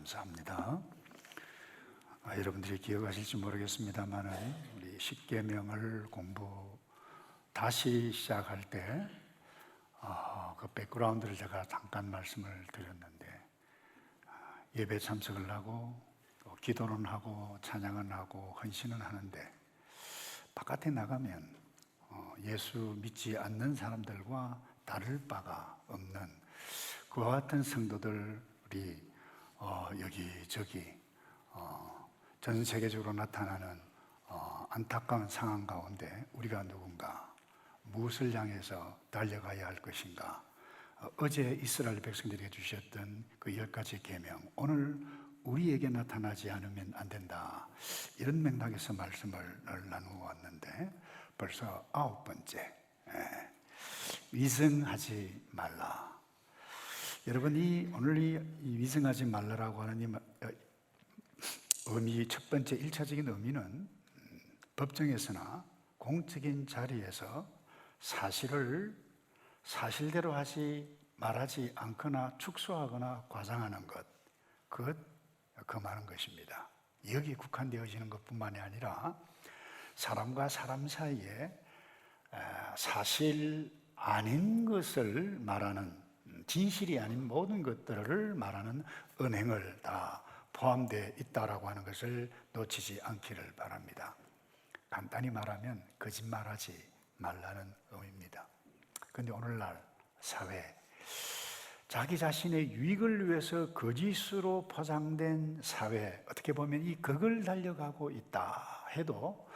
감사합니다. 여러분들이 기억하실지 모르겠습니다만 우리 십계명을 공부 다시 시작할 때 그 백그라운드를 제가 잠깐 말씀을 드렸는데 예배 참석을 하고 또 기도는 하고 찬양은 하고 헌신은 하는데 바깥에 나가면 예수 믿지 않는 사람들과 다를 바가 없는 그와 같은 성도들이 여기저기 전 세계적으로 나타나는 안타까운 상황 가운데 우리가 누군가 무엇을 향해서 달려가야 할 것인가, 어제 이스라엘 백성들에게 주셨던 그 10가지 계명, 오늘 우리에게 나타나지 않으면 안 된다, 이런 맥락에서 말씀을 나누어 왔는데 벌써 9번째, 위증하지 말라. 여러분이 오늘 이 위증하지 말라라고 하는 이 의미, 첫 번째 1차적인 의미는 법정에서나 공적인 자리에서 사실을 사실대로 말하지 않거나 축소하거나 과장하는 것, 그것 금하는 것입니다. 여기에 국한되어지는 것뿐만이 아니라 사람과 사람 사이에 사실 아닌 것을 말하는, 진실이 아닌 모든 것들을 말하는 언행을 다 포함되어 있다라고 하는 것을 놓치지 않기를 바랍니다. 간단히 말하면 거짓말하지 말라는 의미입니다. 그런데 오늘날 사회, 자기 자신의 유익을 위해서 거짓으로 포장된 사회, 어떻게 보면 이 극을 달려가고 있다 해도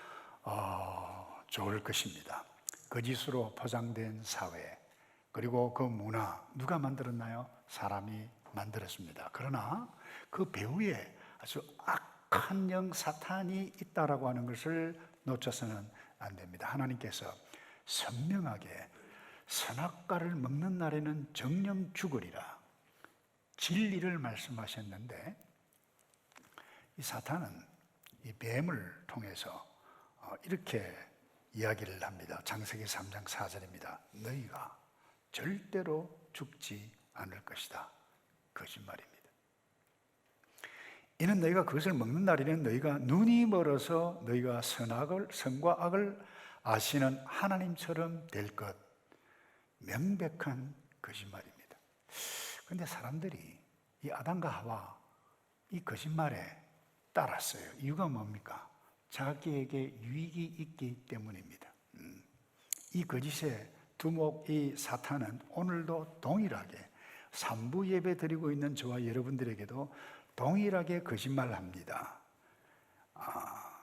좋을 것입니다. 거짓으로 포장된 사회, 그리고 그 문화, 누가 만들었나요? 사람이 만들었습니다. 그러나 그 배후에 아주 악한 영 사탄이 있다라고 하는 것을 놓쳐서는 안 됩니다. 하나님께서 선명하게 선악과를 먹는 날에는 정령 죽으리라, 진리를 말씀하셨는데, 이 사탄은 이 뱀을 통해서 이렇게 이야기를 합니다. 창세기 3장 4절입니다. 너희가 절대로 죽지 않을 것이다. 거짓말입니다. 이는 너희가 그것을 먹는 날에는 너희가 눈이 멀어서 너희가 선과 악을 아시는 하나님처럼 될 것. 명백한 거짓말입니다. 그런데 사람들이 이 아담과 하와 이 거짓말에 따랐어요. 이유가 뭡니까? 자기에게 유익이 있기 때문입니다. 이 거짓의 두목, 이 사탄은 오늘도 동일하게 산부 예배 드리고 있는 저와 여러분들에게도 동일하게 거짓말합니다.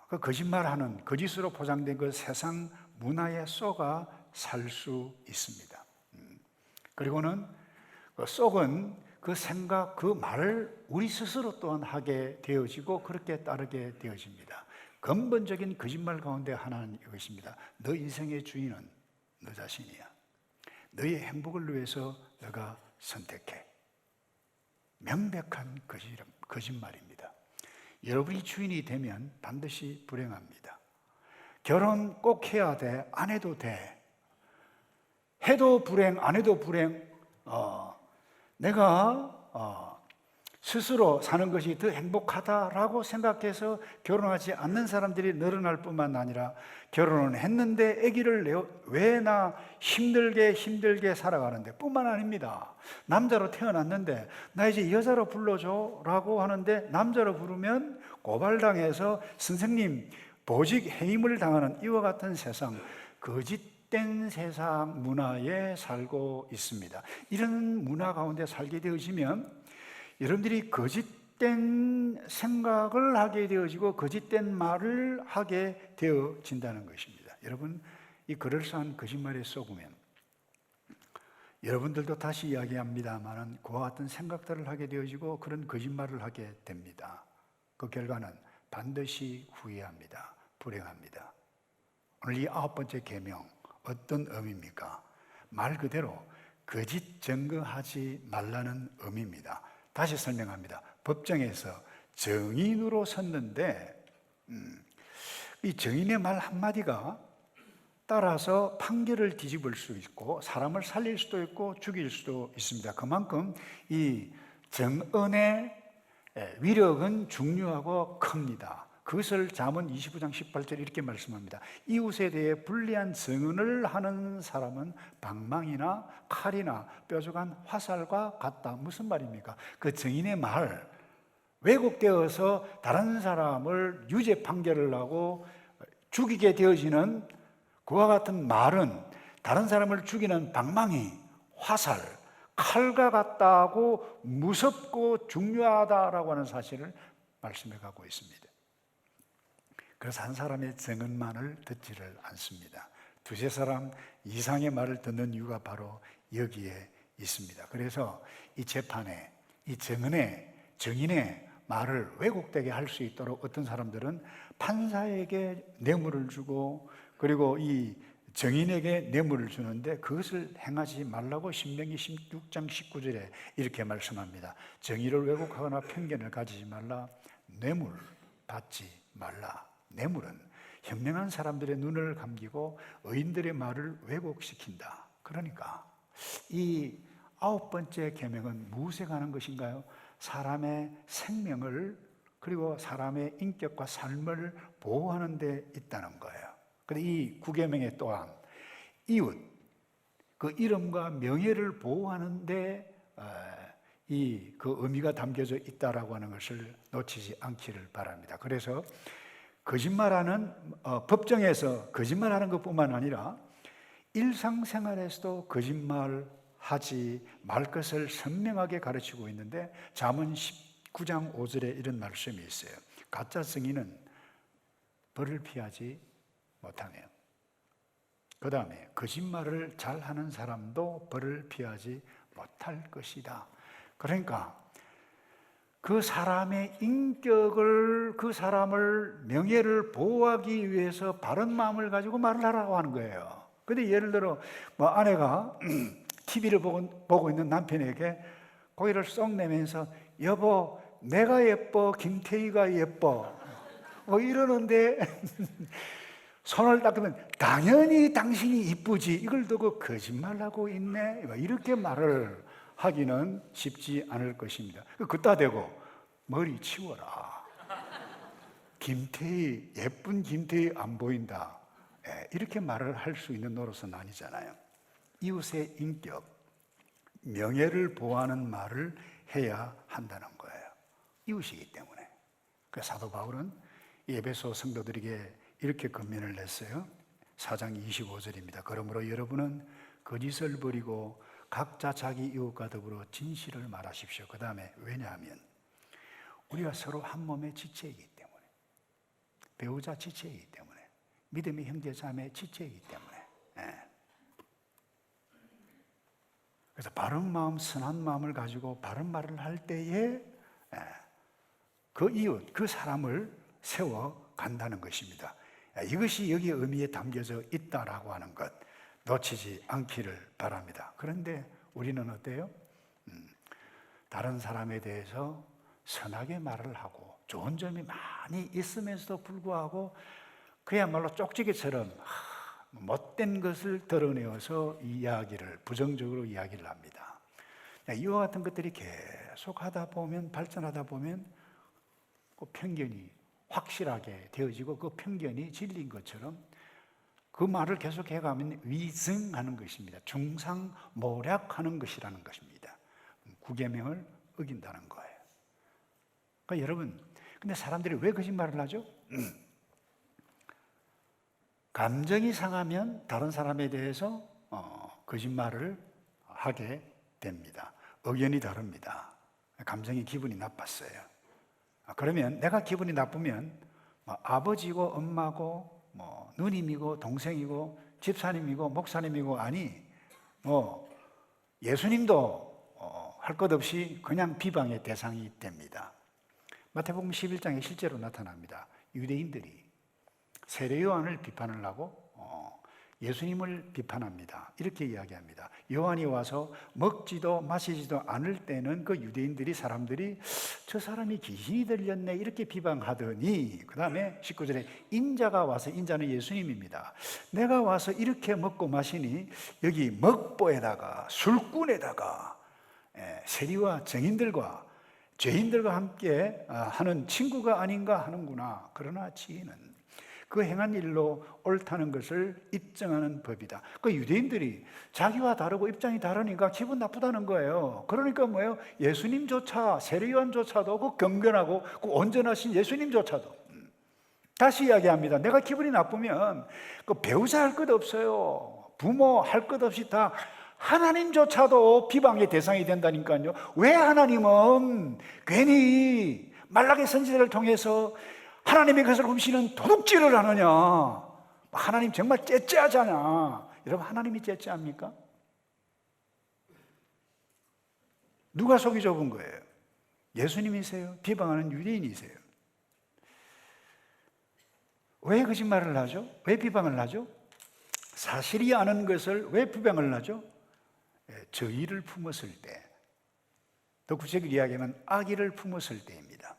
그 거짓말하는, 거짓으로 포장된 그 세상 문화에 속아 살 수 있습니다. 그리고는 그 속은 그 생각, 그 말을 우리 스스로 또한 하게 되어지고 그렇게 따르게 되어집니다. 근본적인 거짓말 가운데 하나는 이것입니다. 너 인생의 주인은 너 자신이야. 너의 행복을 위해서 너가 선택해. 명백한 거짓말입니다. 여러분이 주인이 되면 반드시 불행합니다. 결혼 꼭 해야 돼, 안 해도 돼. 해도 불행, 안 해도 불행. 내가 스스로 사는 것이 더 행복하다라고 생각해서 결혼하지 않는 사람들이 늘어날 뿐만 아니라, 결혼은 했는데 아기를 왜 나 힘들게 살아가는데 뿐만 아닙니다. 남자로 태어났는데 나 이제 여자로 불러줘 라고 하는데, 남자로 부르면 고발당해서 선생님 보직 해임을 당하는 이와 같은 세상, 거짓된 세상 문화에 살고 있습니다. 이런 문화 가운데 살게 되어지면 여러분들이 거짓된 생각을 하게 되어지고 거짓된 말을 하게 되어진다는 것입니다. 여러분, 이 그럴싸한 거짓말에 속으면 여러분들도 다시 이야기합니다만 그와 같은 생각들을 하게 되어지고 그런 거짓말을 하게 됩니다. 그 결과는 반드시 후회합니다. 불행합니다. 오늘 이 9번째 계명, 어떤 의미입니까? 말 그대로 거짓 증거하지 말라는 의미입니다. 다시 설명합니다. 법정에서 증인으로 섰는데 이 증인의 말 한마디가 따라서 판결을 뒤집을 수 있고 사람을 살릴 수도 있고 죽일 수도 있습니다. 그만큼 이 정언의 위력은 중요하고 큽니다. 그것을 잠언 29장 18절 이렇게 말씀합니다. 이웃에 대해 불리한 증언을 하는 사람은 방망이나 칼이나 뾰족한 화살과 같다. 무슨 말입니까? 그 증인의 말, 왜곡되어서 다른 사람을 유죄 판결을 하고 죽이게 되어지는 그와 같은 말은 다른 사람을 죽이는 방망이, 화살, 칼과 같다고 무섭고 중요하다라고 하는 사실을 말씀해 가고 있습니다. 그래서 한 사람의 증언만을 듣지를 않습니다. 두세 사람 이상의 말을 듣는 이유가 바로 여기에 있습니다. 그래서 이 재판에, 이 증인의 말을 왜곡되게 할 수 있도록 어떤 사람들은 판사에게 뇌물을 주고, 그리고 이 증인에게 뇌물을 주는데 그것을 행하지 말라고 신명기 16장 19절에 이렇게 말씀합니다. 정의를 왜곡하거나 편견을 가지지 말라. 뇌물 받지 말라. 뇌물은 현명한 사람들의 눈을 감기고 의인들의 말을 왜곡시킨다. 그러니까 이 9번째 계명은 무엇에 관한 것인가요? 사람의 생명을, 그리고 사람의 인격과 삶을 보호하는 데 있다는 거예요. 그런데 이 9계명에 또한 이웃, 그 이름과 명예를 보호하는 데 그 의미가 담겨져 있다라고 하는 것을 놓치지 않기를 바랍니다. 그래서 거짓말하는, 법정에서 거짓말하는 것뿐만 아니라 일상생활에서도 거짓말하지 말 것을 선명하게 가르치고 있는데, 잠언 19장 5절에 이런 말씀이 있어요. 가짜 증인은 벌을 피하지 못하네요. 그 다음에 거짓말을 잘하는 사람도 벌을 피하지 못할 것이다. 그러니까 그 사람의 인격을, 그 사람을, 명예를 보호하기 위해서 바른 마음을 가지고 말을 하라고 하는 거예요. 근데 예를 들어 아내가 TV를 보고 있는 남편에게 고개를 쏙 내면서 여보 내가 예뻐, 김태희가 예뻐 이러는데 손을 닦으면 당연히 당신이 이쁘지, 이걸 두고 거짓말하고 있네, 이렇게 말을 하기는 쉽지 않을 것입니다. 그따 대고 머리 치워라, 김태희, 예쁜 김태희 안 보인다, 이렇게 말을 할 수 있는 노릇은 아니잖아요. 이웃의 인격, 명예를 보호하는 말을 해야 한다는 거예요. 이웃이기 때문에. 그 사도 바울은 에베소 성도들에게 이렇게 권면을 냈어요. 4장 25절입니다. 그러므로 여러분은 거짓을 버리고 각자 자기 이웃과 더불어 진실을 말하십시오. 그 다음에 왜냐하면 우리가 서로 한 몸의 지체이기 때문에, 배우자 지체이기 때문에, 믿음의 형제 자매 지체이기 때문에. 그래서 바른 마음, 선한 마음을 가지고 바른 말을 할 때에 그 이웃, 그 사람을 세워 간다는 것입니다. 이것이 여기 의미에 담겨져 있다라고 하는 것 놓치지 않기를 바랍니다. 그런데 우리는 어때요? 다른 사람에 대해서 선하게 말을 하고 좋은 점이 많이 있으면서도 불구하고 그야말로 쪽지게처럼 못된 것을 드러내어서 이야기를, 부정적으로 이야기를 합니다. 이와 같은 것들이 계속 하다 보면, 발전하다 보면 그 편견이 확실하게 되어지고 그 편견이 진리인 것처럼 그 말을 계속 해가면 위증하는 것입니다. 중상모략하는 것이라는 것입니다. 9계명을 어긴다는 거예요. 그러니까 여러분, 근데 사람들이 왜 거짓말을 하죠? 감정이 상하면 다른 사람에 대해서 거짓말을 하게 됩니다. 의견이 다릅니다. 감정이, 기분이 나빴어요. 그러면 내가 기분이 나쁘면 아버지고 엄마고 누님이고 동생이고 집사님이고 목사님이고, 아니 예수님도 할 것 없이 그냥 비방의 대상이 됩니다. 마태복음 11장에 실제로 나타납니다. 유대인들이 세례 요한을 비판을 하고 예수님을 비판합니다. 이렇게 이야기합니다. 요한이 와서 먹지도 마시지도 않을 때는 그 유대인들이, 사람들이 저 사람이 귀신이 들렸네 이렇게 비방하더니, 그 다음에 19절에 인자가 와서, 인자는 예수님입니다. 내가 와서 이렇게 먹고 마시니 여기 먹보에다가 술꾼에다가 세리와 정인들과 죄인들과 함께 하는 친구가 아닌가 하는구나. 그러나 지혜는 그 행한 일로 옳다는 것을 입증하는 법이다. 그 유대인들이 자기와 다르고 입장이 다르니까 기분 나쁘다는 거예요. 그러니까 뭐예요? 예수님조차, 세례요한조차도 그 경건하고 그 온전하신 예수님조차도 다시 이야기합니다. 내가 기분이 나쁘면 그 배우자 할 것 없어요. 부모 할 것 없이 다 하나님조차도 비방의 대상이 된다니까요. 왜 하나님은 괜히 말라기 선지자를 통해서 하나님의 것을 훔치는 도둑질을 하느냐? 하나님 정말 째째하잖아. 여러분, 하나님이 째째합니까? 누가 속이 좁은 거예요? 예수님이세요? 비방하는 유대인이세요? 왜 거짓말을 하죠? 왜 비방을 하죠? 사실이 아는 것을 왜 비방을 하죠? 저의를 품었을 때, 더 구체적으로 이야기하면 악의를 품었을 때입니다.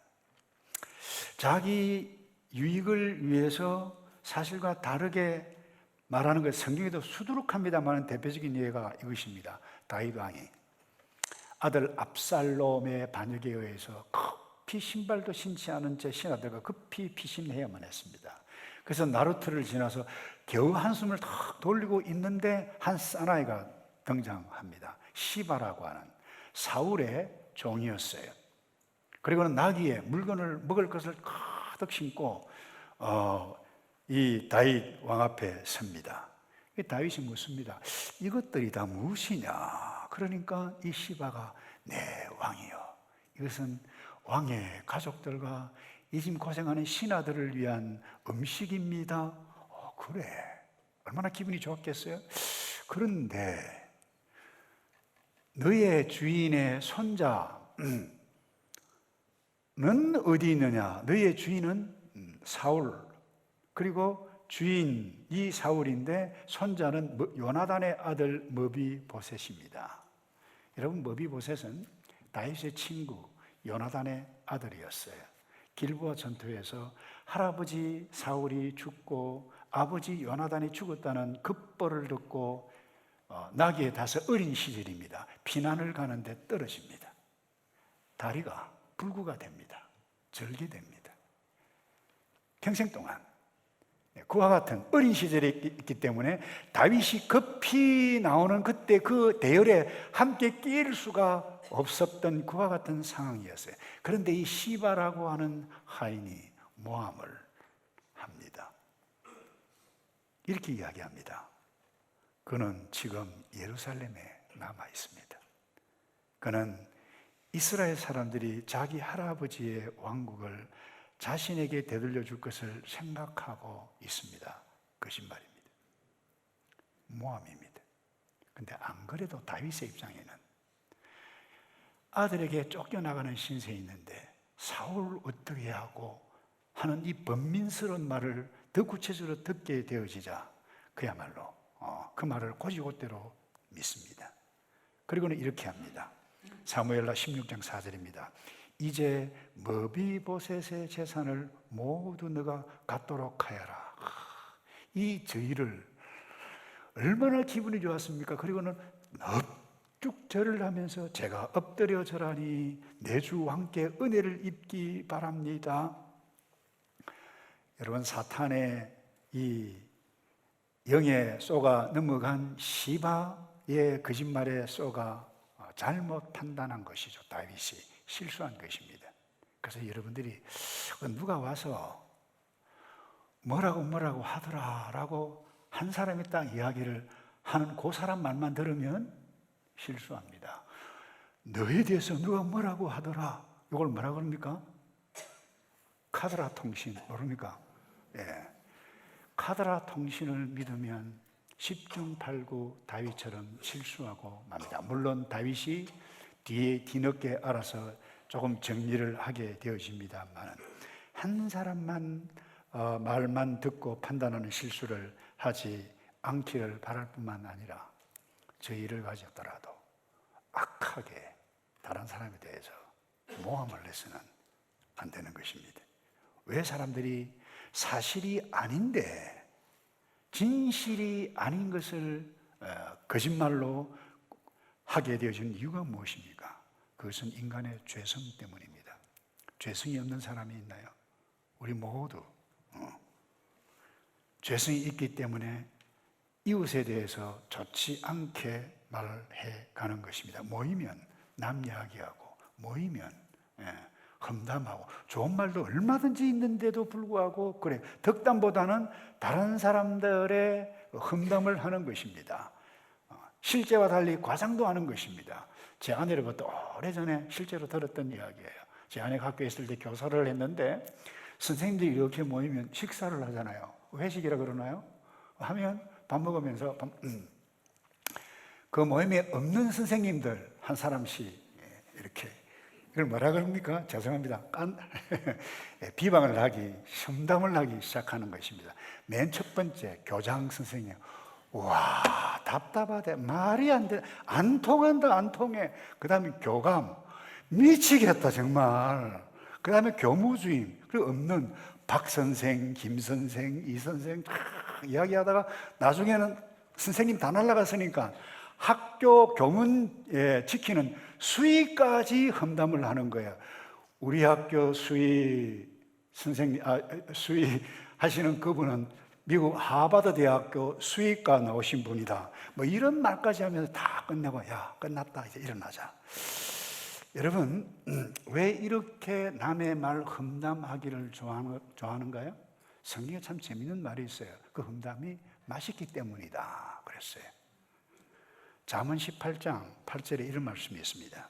자기 유익을 위해서 사실과 다르게 말하는 것, 성경에도 수두룩합니다만 대표적인 예가 이것입니다. 다윗 왕이 아들 압살롬의 반역에 의해서 급히 신발도 신지 않은 채 신하들과 급히 피신해야만 했습니다. 그래서 나루트를 지나서 겨우 한숨을 탁 돌리고 있는데 한 사나이가 등장합니다. 시바라고 하는 사울의 종이었어요. 그리고는 나귀에 물건을 먹을 것을 가득 신고 이 다윗 왕 앞에 섭니다. 다윗이 묻습니다. 이것들이 다 무엇이냐? 그러니까 이 시바가 네 왕이요, 이것은 왕의 가족들과 이 지금 고생하는 신하들을 위한 음식입니다. 그래, 얼마나 기분이 좋았겠어요? 그런데 너의 주인의 손자는 어디 있느냐? 너의 주인은 사울, 그리고 주인이 사울인데 손자는 요나단의 아들 머비보셋입니다. 여러분, 머비보셋은 다윗의 친구 요나단의 아들이었어요. 길보아 전투에서 할아버지 사울이 죽고 아버지 요나단이 죽었다는 급보를 듣고 나귀에 타서 어린 시절입니다. 피난을 가는데 떨어집니다. 다리가 불구가 됩니다. 절개됩니다. 평생 동안 그와 같은 어린 시절에 있기 때문에 다윗이 급히 나오는 그때 그 대열에 함께 끼일 수가 없었던 그와 같은 상황이었어요. 그런데 이 시바라고 하는 하인이 모함을 합니다. 이렇게 이야기합니다. 그는 지금 예루살렘에 남아 있습니다. 그는 이스라엘 사람들이 자기 할아버지의 왕국을 자신에게 되돌려 줄 것을 생각하고 있습니다. 거짓말입니다. 모함입니다. 근데 안 그래도 다윗의 입장에는 아들에게 쫓겨나가는 신세에 있는데 사울 어떻게 하고 하는 이 번민스러운 말을 더 구체적으로 듣게 되어지자 그야말로 그 말을 곧이곧대로 믿습니다. 그리고는 이렇게 합니다. 사무엘하 16장 4절입니다. 이제 머비보셋의 재산을 모두 너가 갖도록 하여라. 이 저희를 얼마나 기분이 좋았습니까? 그리고는 넙죽 절을 하면서 제가 엎드려 절하니 내 주 왕께 은혜를 입기 바랍니다. 여러분, 사탄의 이 영에 쏘가 넘어간 시바의 거짓말에 쏘가 잘못 판단한 것이죠. 다윗이 실수한 것입니다. 그래서 여러분들이 누가 와서 뭐라고 하더라라고 한 사람이 딱 이야기를 하는 그 사람 말만 들으면 실수합니다. 너에 대해서 누가 뭐라고 하더라, 이걸 뭐라고 합니까? 카드라 통신 모릅니까? 예. 카드라 통신을 믿으면 10중 8구 다윗처럼 실수하고 맙니다. 물론 다윗이 뒤늦게 알아서 조금 정리를 하게 되어집니다만 한 사람만 말만 듣고 판단하는 실수를 하지 않기를 바랄 뿐만 아니라 저희를 가졌더라도 악하게 다른 사람에 대해서 모함을 해서는 안 되는 것입니다. 왜 사람들이 사실이 아닌데 진실이 아닌 것을 거짓말로 하게 되어진 이유가 무엇입니까? 그것은 인간의 죄성 때문입니다. 죄성이 없는 사람이 있나요? 우리 모두 죄성이 있기 때문에 이웃에 대해서 좋지 않게 말을 해가는 것입니다. 모이면 남 이야기하고, 모이면 험담하고, 좋은 말도 얼마든지 있는데도 불구하고 그래, 덕담보다는 다른 사람들의 험담을 하는 것입니다. 실제와 달리 과장도 하는 것입니다. 제 아내로부터 오래전에 실제로 들었던 이야기예요. 제 아내가 학교에 있을 때 교사를 했는데 선생님들이 이렇게 모이면 식사를 하잖아요. 회식이라 그러나요? 하면 밥 먹으면서 그 모임에 없는 선생님들 한 사람씩 이렇게, 이걸 뭐라 그럽니까? 죄송합니다. 비방을 하기, 험담을 하기 시작하는 것입니다. 맨 첫 번째 교장 선생님, 와 답답하대, 말이 안 돼, 안 통한다, 안 통해. 그 다음에 교감, 미치겠다 정말. 그 다음에 교무주임, 그리고 없는 박 선생, 김 선생, 이 선생 이야기하다가 나중에는 선생님 다 날라갔으니까 학교 교문 지키는 수의까지 험담을 하는 거예요. 우리 학교 수의 선생님, 수의 하시는 그분은 미국 하버드 대학교 수의과 나오신 분이다. 뭐 이런 말까지 하면서 다 끝내고, 야 끝났다, 이제 일어나자. 여러분, 왜 이렇게 남의 말 험담하기를 좋아하는가요? 성경에 참 재밌는 말이 있어요. 그 험담이 맛있기 때문이다 그랬어요. 잠언 18장 8절에 이런 말씀이 있습니다.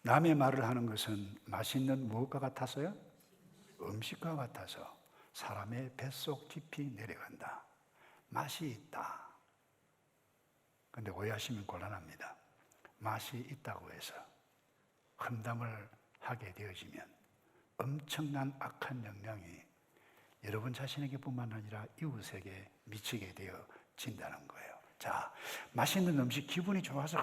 남의 말을 하는 것은 맛있는 무엇과 같아서요? 음식과 같아서 사람의 뱃속 깊이 내려간다. 맛이 있다. 그런데 오해하시면 곤란합니다. 맛이 있다고 해서 험담을 하게 되어지면 엄청난 악한 영향이 여러분 자신에게 뿐만 아니라 이웃에게 미치게 되어진다는 거예요. 자, 맛있는 음식, 기분이 좋아서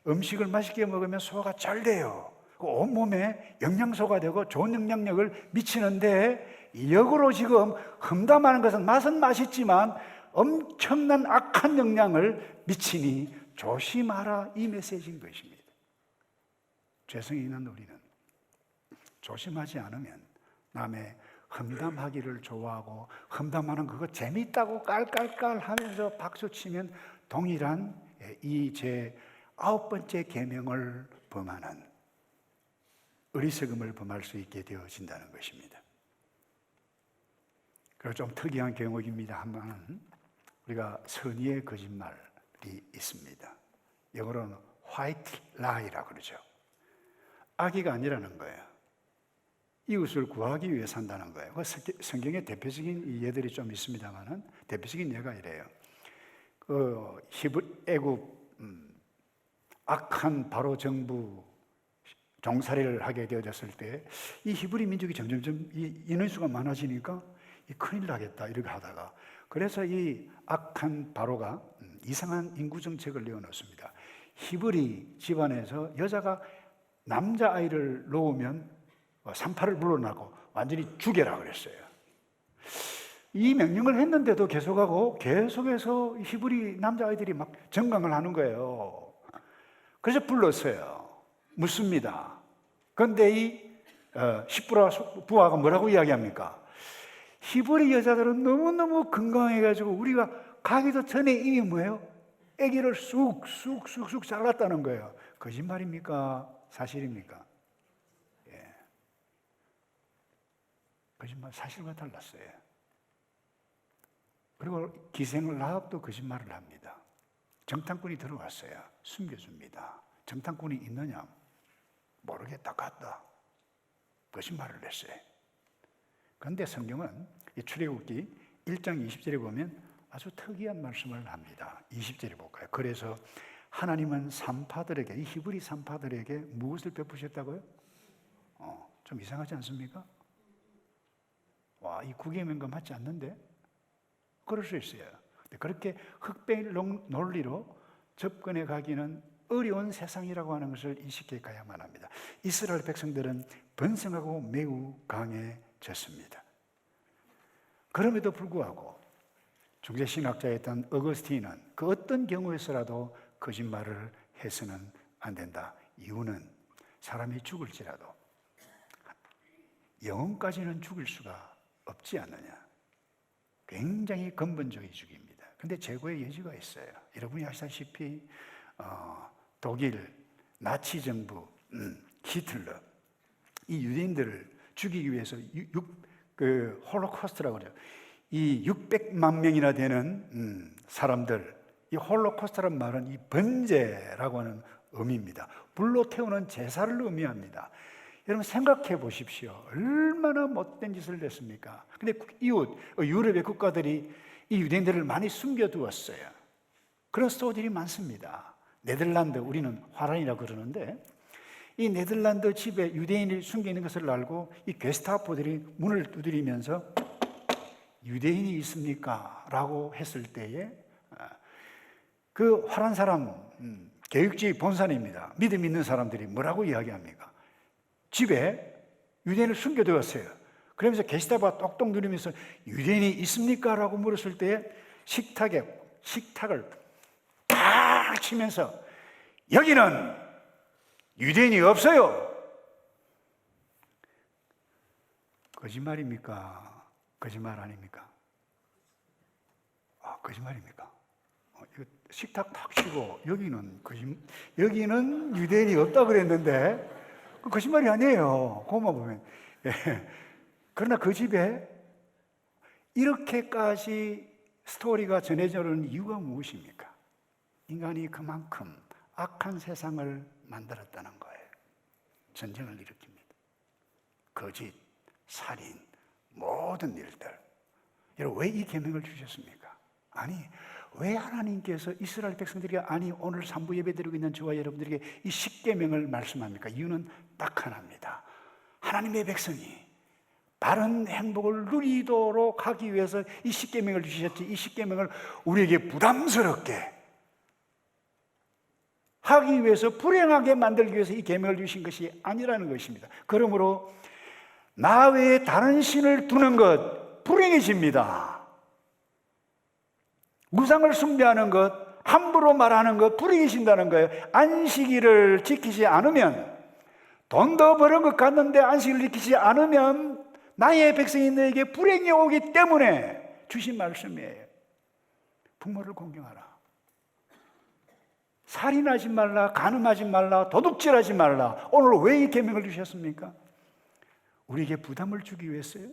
음식을 맛있게 먹으면 소화가 잘 돼요. 온몸에 영양소가 되고 좋은 영향력을 미치는데, 역으로 지금 험담하는 것은 맛은 맛있지만 엄청난 악한 영향을 미치니 조심하라, 이 메시지인 것입니다. 죄성이 있는 우리는 조심하지 않으면 남의 험담하기를 좋아하고, 험담하는 그거 재밌다고 깔깔깔 하면서 박수치면 동일한 이 제 9번째 계명을 범하는 어리석음을 범할 수 있게 되어진다는 것입니다. 그리고 좀 특이한 경우입니다. 한번 우리가 선의의 거짓말이 있습니다. 영어로는 white lie라고 그러죠. 악의가 아니라는 거예요. 이웃을 구하기 위해 산다는 거예요. 성경에 대표적인 예들이 좀 있습니다만은, 대표적인 예가 이래요. 그 애굽 악한 바로 정부 종살이를 하게 되어졌을 때 이 히브리 민족이 점점점 이 인원수가 많아지니까 큰일 나겠다 이렇게 하다가, 그래서 이 악한 바로가 이상한 인구 정책을 내어놓습니다. 히브리 집안에서 여자가 남자아이를 놓으면 산파를 물어나고 완전히 죽여라 그랬어요. 이 명령을 했는데도 계속하고 계속해서 히브리 남자아이들이 막 정강을 하는 거예요. 그래서 불렀어요. 묻습니다. 그런데 이 십부라 부하가 뭐라고 이야기합니까? 히브리 여자들은 너무너무 건강해가지고 우리가 가기도 전에 이미 뭐예요? 아기를 쑥쑥쑥쑥 잘랐다는 거예요. 거짓말입니까? 사실입니까? 예. 거짓말, 사실과 달랐어요. 그리고 기생을 라합도 거짓말을 합니다. 정탐꾼이 들어왔어요. 숨겨줍니다. 정탐꾼이 있느냐? 모르겠다, 갔다. 거짓말을 했어요. 그런데 성경은 이 출애굽기 1장 20절에 보면 아주 특이한 말씀을 합니다. 20절에 볼까요? 그래서 하나님은 산파들에게, 이 히브리 산파들에게 무엇을 베푸셨다고요? 좀 이상하지 않습니까? 와, 이 구계명과 맞지 않는데? 그럴 수 있어요. 그렇게 흑백 논리로 접근해 가기는 어려운 세상이라고 하는 것을 인식해 가야만 합니다. 이스라엘 백성들은 번성하고 매우 강해졌습니다. 그럼에도 불구하고 중세신학자였던 어거스틴은 그 어떤 경우에서라도 거짓말을 해서는 안 된다, 이유는 사람이 죽을지라도 영혼까지는 죽일 수가 없지 않느냐. 굉장히 근본적인 주기입니다. 근데 재고의 여지가 있어요. 여러분이 아시다시피 독일 나치 정부 히틀러 이 유대인들을 죽이기 위해서 홀로코스트라고 그래요. 이 600만 명이나 되는 사람들, 이 홀로코스트란 말은 이 번제라고 하는 의미입니다. 불로 태우는 제사를 의미합니다. 여러분 생각해 보십시오. 얼마나 못된 짓을 했습니까? 근데 이웃 유럽의 국가들이 이 유대인들을 많이 숨겨두었어요. 그런 스토리들이 많습니다. 네덜란드, 우리는 화란이라고 그러는데 이 네덜란드 집에 유대인이 숨겨 있는 것을 알고 이 게스타포들이 문을 두드리면서 유대인이 있습니까? 라고 했을 때에 그 화란 사람 교육지 본산입니다. 믿음 있는 사람들이 뭐라고 이야기합니까? 집에 유대인을 숨겨두었어요. 그러면서 게스타포가 똑똑 누르면서 유대인이 있습니까? 라고 물었을 때 식탁을 탁 치면서 여기는 유대인이 없어요. 거짓말입니까? 거짓말 아닙니까? 거짓말입니까? 이거 식탁 탁 치고 여기는 유대인이 없다 그랬는데 거짓말이 아니에요. 그것만 보면. 예. 그러나 그 집에 이렇게까지 스토리가 전해져는 이유가 무엇입니까? 인간이 그만큼 악한 세상을 만들었다는 거예요. 전쟁을 일으킵니다. 거짓, 살인, 모든 일들. 여러분, 왜 이 계명을 주셨습니까? 아니, 왜 하나님께서 이스라엘 백성들이 오늘 3부 예배 드리고 있는 저와 여러분들에게 이 10계명을 말씀합니까? 이유는 딱 하나입니다. 하나님의 백성이 바른 행복을 누리도록 하기 위해서 이 10계명을 주셨지, 이 10계명을 우리에게 부담스럽게 하기 위해서, 불행하게 만들기 위해서 이 계명을 주신 것이 아니라는 것입니다. 그러므로 나 외에 다른 신을 두는 것 불행해집니다. 우상을 숭배하는 것, 함부로 말하는 것 불행해진다는 거예요. 안식일을 지키지 않으면, 돈 더 버는 것 같는데 안식일을 지키지 않으면 나의 백성이 너에게 불행이 오기 때문에 주신 말씀이에요. 부모를 공경하라. 살인하지 말라, 간음하지 말라, 도둑질하지 말라. 오늘 왜 이 계명을 주셨습니까? 우리에게 부담을 주기 위해서요?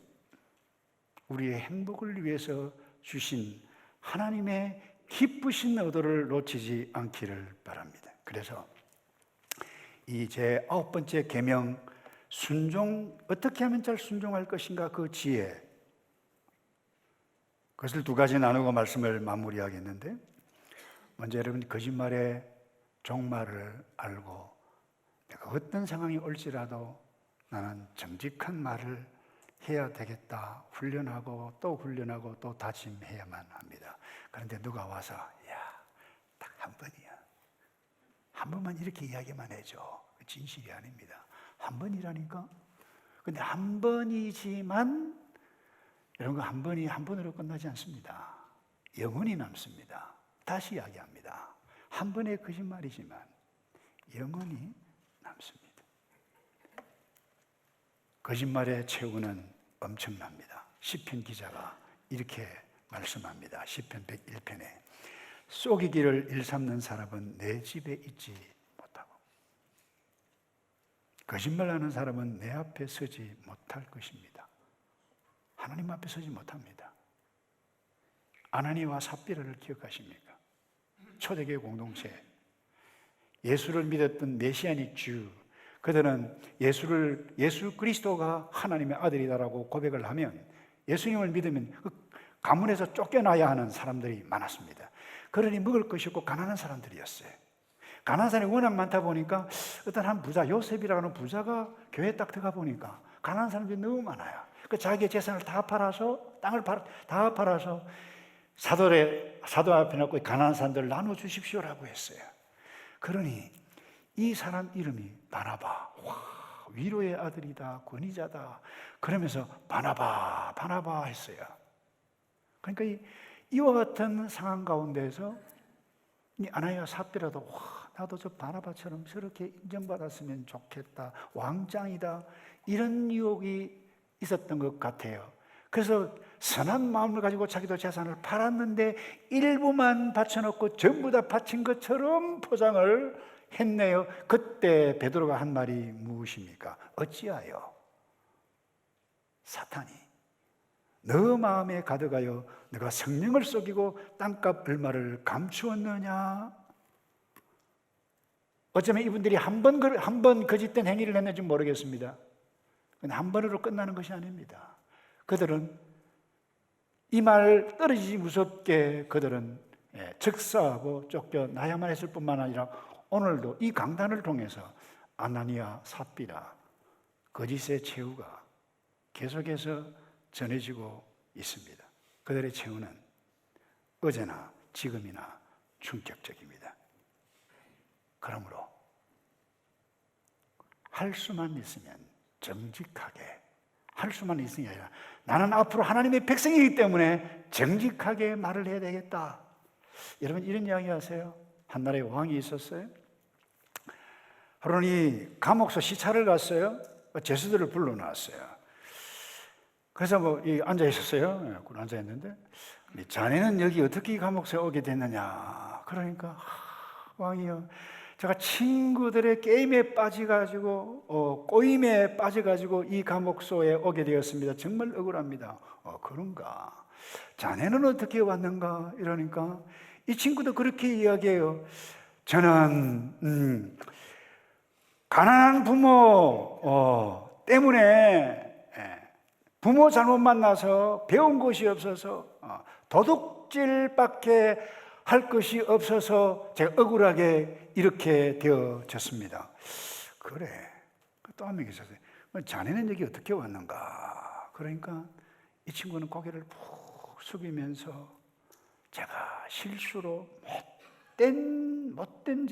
우리의 행복을 위해서 주신 하나님의 기쁘신 의도를 놓치지 않기를 바랍니다. 그래서 이 제 9번째 계명, 순종, 어떻게 하면 잘 순종할 것인가, 그 지혜, 그것을 두 가지 나누고 말씀을 마무리하겠는데, 먼저 여러분, 거짓말의 종말을 알고 내가 어떤 상황이 올지라도 나는 정직한 말을 해야 되겠다, 훈련하고 또 다짐해야만 합니다. 그런데 누가 와서 딱 한 번이야, 한 번만 이렇게 이야기만 해줘. 진실이 아닙니다. 한 번이라니까. 근데 한 번이지만 여러분, 한 번이 한 번으로 끝나지 않습니다. 영원히 남습니다. 다시 이야기합니다. 한 번의 거짓말이지만 영원히 남습니다. 거짓말의 최후는 엄청납니다. 시편 기자가 이렇게 말씀합니다. 시편 101편에 속이기를 일삼는 사람은 내 집에 있지 못하고 거짓말하는 사람은 내 앞에 서지 못할 것입니다. 하나님 앞에 서지 못합니다. 아나니와 삽비라를 기억하십니까? 초대교회 공동체, 예수를 믿었던 메시아닉 주, 그들은 예수 그리스도가 하나님의 아들이다라고 고백을 하면, 예수님을 믿으면 그 가문에서 쫓겨나야 하는 사람들이 많았습니다. 그러니 먹을 것이 없고 가난한 사람들이었어요. 가난한 사람이 워낙 많다 보니까 어떤 한 부자, 요셉이라고 하는 부자가 교회에 딱 들어가 보니까 가난한 사람들이 너무 많아요. 그 자기의 재산을 다 팔아서, 땅을 다 팔아서 사도 앞에 놓고 가난한 사람들을 나눠주십시오라고 했어요. 그러니 이 사람 이름이 바나바, 위로의 아들이다, 권위자다, 그러면서 바나바 했어요. 그러니까 이와 같은 상황 가운데서 이 아나니와 삽비라도 나도 저 바나바처럼 저렇게 인정받았으면 좋겠다, 왕짱이다, 이런 유혹이 있었던 것 같아요. 그래서 선한 마음을 가지고 자기도 재산을 팔았는데 일부만 바쳐놓고 전부 다 바친 것처럼 포장을 했네요. 그때 베드로가 한 말이 무엇입니까? 어찌하여 사탄이 너 마음에 가득하여 너가 성령을 속이고 땅값 얼마를 감추었느냐? 어쩌면 이분들이 한 번 거짓된 행위를 했는지 모르겠습니다. 한 번으로 끝나는 것이 아닙니다. 그들은 이 말 떨어지지 무섭게 그들은 즉사하고 쫓겨나야만 했을 뿐만 아니라 오늘도 이 강단을 통해서 아나니아, 삽비라, 거짓의 최후가 계속해서 전해지고 있습니다. 그들의 최후는 어제나 지금이나 충격적입니다. 그러므로 할 수만 있으면 정직하게, 할 수만 있으는 게 아니라 나는 앞으로 하나님의 백성이기 때문에 정직하게 말을 해야 되겠다. 여러분 이런 이야기 하세요. 한 나라에 왕이 있었어요. 하루는 감옥소 시찰을 갔어요. 죄수들을 불러놨어요. 그래서 앉아 있었어요. 앉아 있는데 자네는 여기 어떻게 감옥소에 오게 됐느냐. 그러니까 왕이요, 제가 친구들의 게임에 빠져가지고 꼬임에 빠져가지고 이 감옥소에 오게 되었습니다. 정말 억울합니다. 그런가? 자네는 어떻게 왔는가? 이러니까 이 친구도 그렇게 이야기해요. 저는 가난한 부모 때문에 부모 잘못 만나서 배운 것이 없어서 도둑질밖에 할 것이 없어서 제가 억울하게 이렇게 되어졌습니다. 그래. 또 한 명 있었어요. 자네는 여기 어떻게 왔는가? 그러니까 이 친구는 고개를 푹 숙이면서 제가 실수로 못된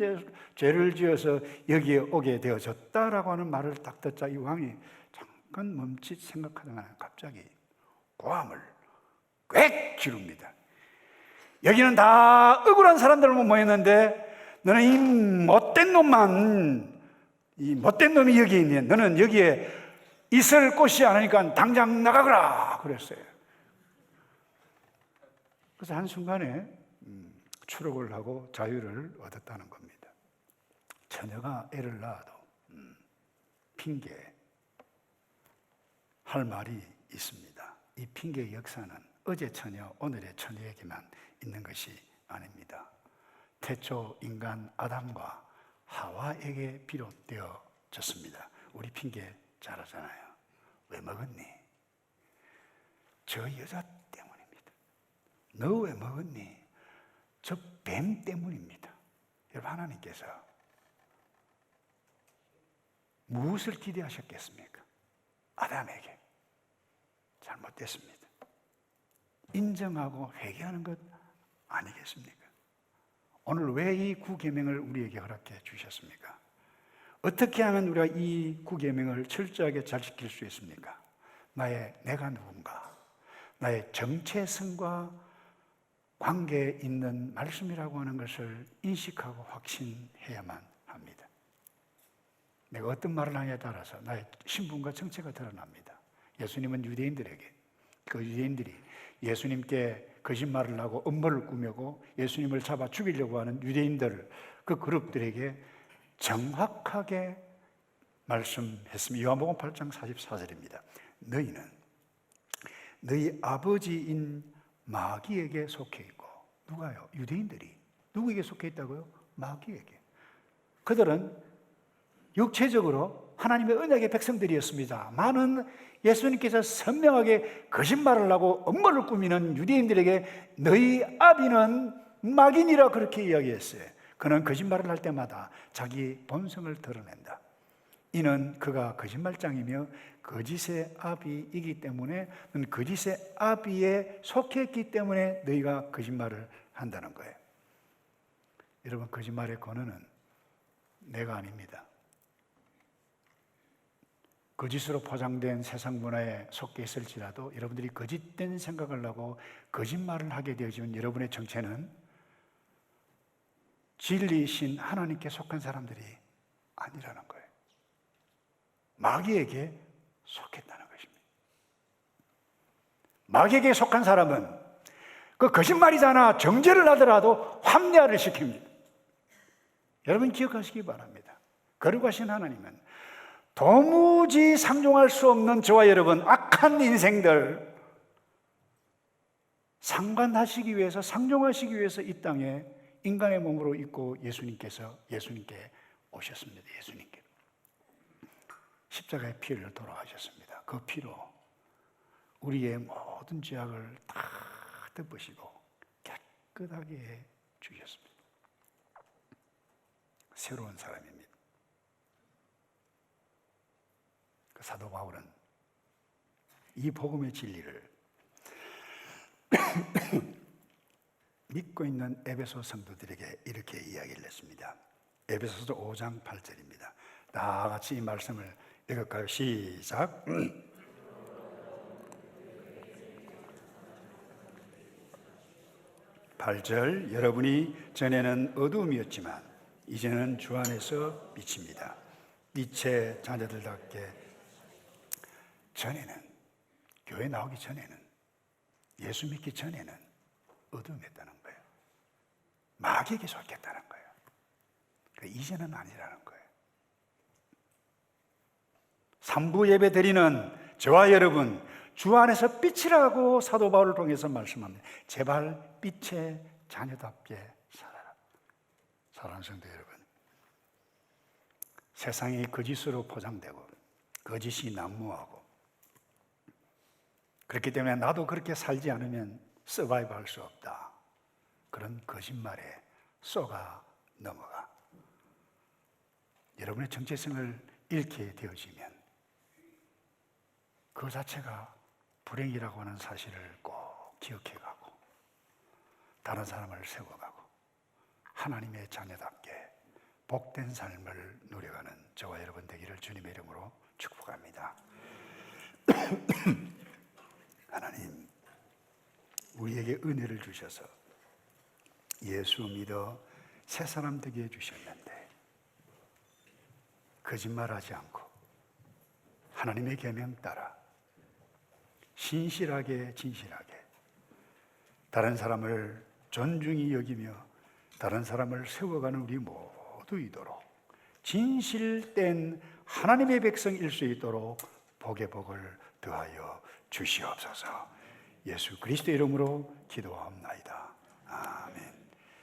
죄를 지어서 여기에 오게 되어졌다라고 하는 말을 딱 듣자 이 왕이 잠깐 멈칫 생각하다가 갑자기 고함을 꽥 지릅니다. 여기는 다 억울한 사람들만 모였는데 너는 이 못된 놈이 여기 있네. 너는 여기에 있을 곳이 아니니까 당장 나가거라 그랬어요. 그래서 한순간에 추록을 하고 자유를 얻었다는 겁니다. 처녀가 애를 낳아도 핑계 할 말이 있습니다. 이 핑계의 역사는 어제 처녀, 오늘의 처녀에게만 있는 것이 아닙니다. 태초 인간 아담과 하와에게 비롯되어졌습니다. 우리 핑계 잘 하잖아요. 왜 먹었니? 저 여자 때문입니다. 너 왜 먹었니? 저 뱀 때문입니다. 여러분, 하나님께서 무엇을 기대하셨겠습니까? 아담에게 잘못됐습니다. 인정하고 회개하는 것 아니겠습니까? 오늘 왜 이 구계명을 우리에게 허락해 주셨습니까? 어떻게 하면 우리가 이 구계명을 철저하게 잘 지킬 수 있습니까? 내가 누군가, 나의 정체성과 관계에 있는 말씀이라고 하는 것을 인식하고 확신해야만 합니다. 내가 어떤 말을 하냐에 따라서 나의 신분과 정체가 드러납니다. 예수님은 유대인들에게, 그 유대인들이 예수님께 거짓말을 하고 음모를 꾸며고 예수님을 잡아 죽이려고 하는 유대인들, 그 그룹들에게 정확하게 말씀했습니다. 요한복음 8장 44절입니다. 너희는 너희 아버지인 마귀에게 속해 있고, 누가요? 유대인들이 누구에게 속해 있다고요? 마귀에게. 그들은 육체적으로 하나님의 언약의 백성들이었습니다. 많은 예수님께서 선명하게 거짓말을 하고 음모를 꾸미는 유대인들에게 너희 아비는 마귀니라 그렇게 이야기했어요. 그는 거짓말을 할 때마다 자기 본성을 드러낸다. 이는 그가 거짓말장이며 거짓의 아비이기 때문에, 너는 거짓의 아비에 속했기 때문에 너희가 거짓말을 한다는 거예요. 여러분, 거짓말의 근원은 내가 아닙니다. 거짓으로 포장된 세상 문화에 속해 있을지라도 여러분들이 거짓된 생각을 하고 거짓말을 하게 되어지면 여러분의 정체는 진리이신 하나님께 속한 사람들이 아니라는 거예요. 마귀에게 속했다는 것입니다. 마귀에게 속한 사람은 그 거짓말이잖아 정죄를 하더라도 합리화를 시킵니다. 여러분 기억하시기 바랍니다. 거룩하신 하나님은 도무지 상종할 수 없는 저와 여러분 악한 인생들 상관하시기 위해서, 상종하시기 위해서 이 땅에 인간의 몸으로 있고 예수님께 오셨습니다. 예수님께 십자가의 피를 돌아가셨습니다. 그 피로 우리의 모든 죄악을 다 덮으시고 깨끗하게 해 주셨습니다. 새로운 사람입니다. 그 사도 바울은 이 복음의 진리를 믿고 있는 에베소 성도들에게 이렇게 이야기를 했습니다. 에베소서 5장 8절입니다. 다 같이 이 말씀을 읽을까요? 시작. 8절. 여러분이 전에는 어두움이었지만 이제는 주 안에서 빛입니다. 빛의 자녀들답게. 전에는, 교회 나오기 전에는, 예수 믿기 전에는 어두움이었다는 거예요. 마귀에게 속했다는 거예요. 그러니까 이제는 아니라는 거예요. 3부 예배 드리는 저와 여러분, 주 안에서 빛이라고 사도 바울을 통해서 말씀합니다. 제발 빛의 자녀답게 살아라. 사랑하는 성도 여러분, 세상이 거짓으로 포장되고 거짓이 난무하고, 그렇기 때문에 나도 그렇게 살지 않으면 서바이브 할 수 없다, 그런 거짓말에 쏘가 넘어가 여러분의 정체성을 잃게 되어지면 그 자체가 불행이라고 하는 사실을 꼭 기억해가고 다른 사람을 세워가고 하나님의 자녀답게 복된 삶을 누려가는 저와 여러분 되기를 주님의 이름으로 축복합니다. 하나님, 우리에게 은혜를 주셔서 예수 믿어 새 사람 되게 해주셨는데 거짓말하지 않고 하나님의 계명 따라 신실하게 진실하게 다른 사람을 존중히 여기며 다른 사람을 세워가는 우리 모두이도록 진실된 하나님의 백성일 수 있도록 복의 복을 더하여 주시옵소서. 예수 그리스도의 이름으로 기도하옵나이다. 아멘.